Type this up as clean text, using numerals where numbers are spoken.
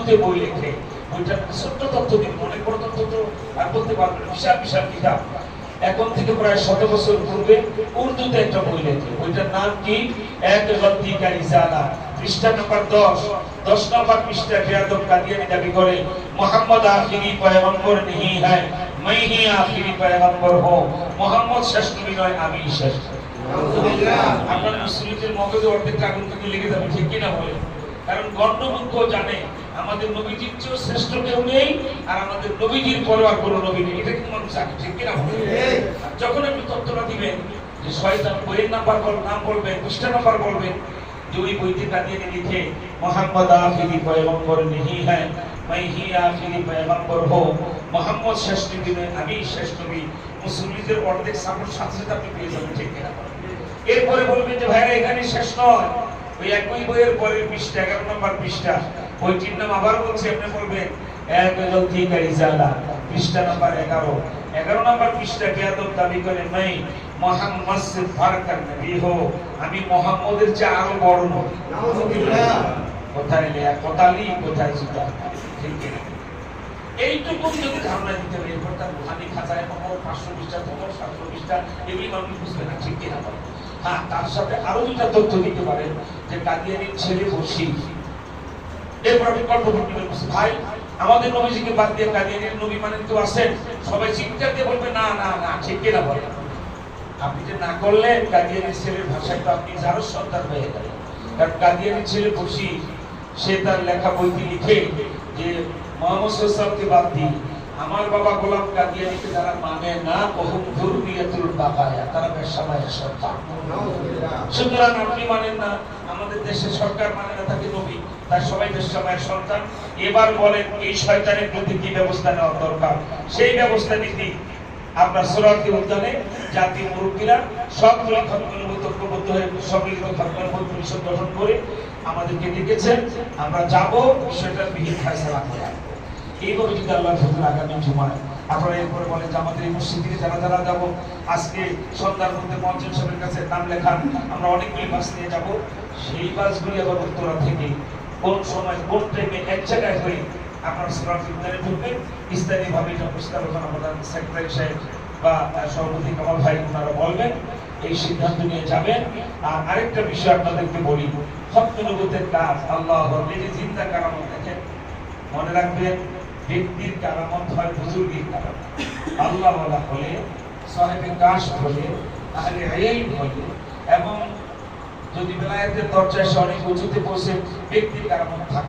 উর্দুতে বই লেখে, ওইটার ছোট্ট তথ্য দিন, অনেক বড় তথ্য তো আর বলতে পারবেন, বিশাল বিশাল কিতাব। এখন থেকে প্রায় 100 বছর পূর্বে উর্দুতে একটা বই লেখে, ওইটার নাম কি? এক গলতি কা রিসালা, পৃষ্ঠা নম্বর 10 নম্বর পৃষ্ঠা। বেয়াদব কাদিয়ানি দাবি করে মোহাম্মদ আখিরি পয়গম্বর नहीं है, मैं ही आखिरी पैगंबर हूं, মোহাম্মদ শেষ নবী নয়, আমি শেষ। আলহামদুলিল্লাহ। আপনার মুসলিমদের মগজে অর্ধেক আগুন থেকে লেগে যাবে, ঠিক কিনা বলেন? কারণ গণমুখ্য জানে আমাদের নবীজির চেয়ে শ্রেষ্ঠ কেউ নেই, আর আমাদের নবীজির পরে আর কোনো নবী নেই, এটা কিন্তু মানুষ জানে, ঠিক কিনা বলেন? যখন আপনি তথ্যটা দিবেন যে শয়তান বইয়ের নাম বলবেন, পৃষ্ঠা নাম্বার বলবেন, যে ওই বইতে কাদিয়ানি লিখে মোহাম্মদ আখিরি পয়গম্বর नहीं है, मैं ही आखिरी पैगंबर हूं, মোহাম্মদ শেষ নবী নয়, আমি শেষ নবী, মুসলিমদের অর্ধেক সাপোর্ট সাথে সাথে আপনি পেয়ে যাবেন, ঠিক কিনা? এরপরে বলবেন যে ভাইরা এখানে শেষ নয়, ওই একই বইয়ের পরের পৃষ্ঠা 11 নম্বর পৃষ্ঠা, বইটির নাম আবার বলছি, আপনি বলবেন এক গলতি কা রিসালা, পৃষ্ঠা নম্বর 11 নম্বর পৃষ্ঠা। বেয়াদব দাবি করে मैं মোহাম্মদ से बढ़कर नबी हो, আমি মোহাম্মদের চেয়ে আরো বড় নবী। নাউজুবিল্লাহ। কোথায় লেয়া, কোথালি, কোথায় জুতা, ঠিক কিনা? এইটুকু যদি ধারণা দিতে পারি, এরপর তার বুখারী খাতায় নম্বর 500 পৃষ্ঠা, 700 পৃষ্ঠা, এগুলি মানুষ বুঝবে না, ঠিক কিনা? হ্যাঁ, তার সাথে আরো দুটা তথ্য দিতে পারেন যে কাদিয়ানির ছেলে বসি। এরপর আমি গল্প করতে বলছি, ভাই আমাদের নবীজিকে বাদ দিয়ে কাদিয়ানির নবী মানে কেউ আছেন? সবাই চিন্তা দিয়ে বলবে না না না, ঠিক কিনা বলেন? আপনি যে না করলেন, কাদিয়ানির ছেলের ভাষায় তো আপনি যারও সন্তান হয়ে গেলেন। কারণ কাদিয়ানির ছেলে বসি, সে তার লেখা বইতে লিখে যে মোহাম্মদ সাল্লাল্লাহু বাদ দিয়ে আমার বাবা গোলাম কাদিয়ানিকে যারা মানে না, বহু দুর্বিয়াতুল বাকায়া, তারা বেশামায়ের সন্তান। সুতরাং আপনি মানেন না, আমাদের দেশের সরকার মানে না তাকে নবী, তার সবাই বেশামায়ের সন্তান। এবার বলেন এই শয়তানের প্রতি কি ব্যবস্থা নেওয়া দরকার? সেই ব্যবস্থা নিতে আপনার সোহরাওয়ার্দী উদ্যানে জাতীয় মুরব্বীরা সবগুলো ঐক্যবদ্ধ হয়ে সম্মিলিত খাতমুল পরিষদ গঠন করে আমাদেরকে ডেকেছেন, আমরা যাব, বিষয়টার বিহিত ফয়সালা করে আসবো। এইভাবে যদি আল্লাহ ফজল আগামী জুমায় আপনারা এরপরে বলেন যে আমাদের এই মসজিদে যারা যারা যাবো, আজকে সন্ধ্যার মধ্যে মঞ্চন সাহেবের কাছে নাম লেখান, আমরা অনেকগুলি বাস নিয়ে যাব। সেই বাসগুলি আবার উত্তরা থেকে কোন সময় কোন টাইমে এক জায়গায় হয়ে আপনার সোহরাওয়ার্দী উদ্যানে ঢুকবেন, স্থানীয়ভাবে এটা প্রস্তাবনা আমাদের সেক্রেটারি সাহেব বা সভাপতি কামাল ভাই ওনারা বলবেন, এই সিদ্ধান্ত নিয়ে যাবেন। আর আরেকটা বিষয় আপনাদেরকে বলি, খতমে নবুয়তের কাজ আল্লাহর যে জিন্দা কারামত, দেখেন মনে রাখবেন, ব্যক্তির কারামত হয় বুজুর্গের কারামত। আল্লাহ ওয়ালা হলে, সাহেবে কাশ হলে, আহলে ইলম হলে, এবং যদি বেলায়েতের দরজায় অনেক উঁচুতে পৌঁছে ব্যক্তির কারামত থাকে।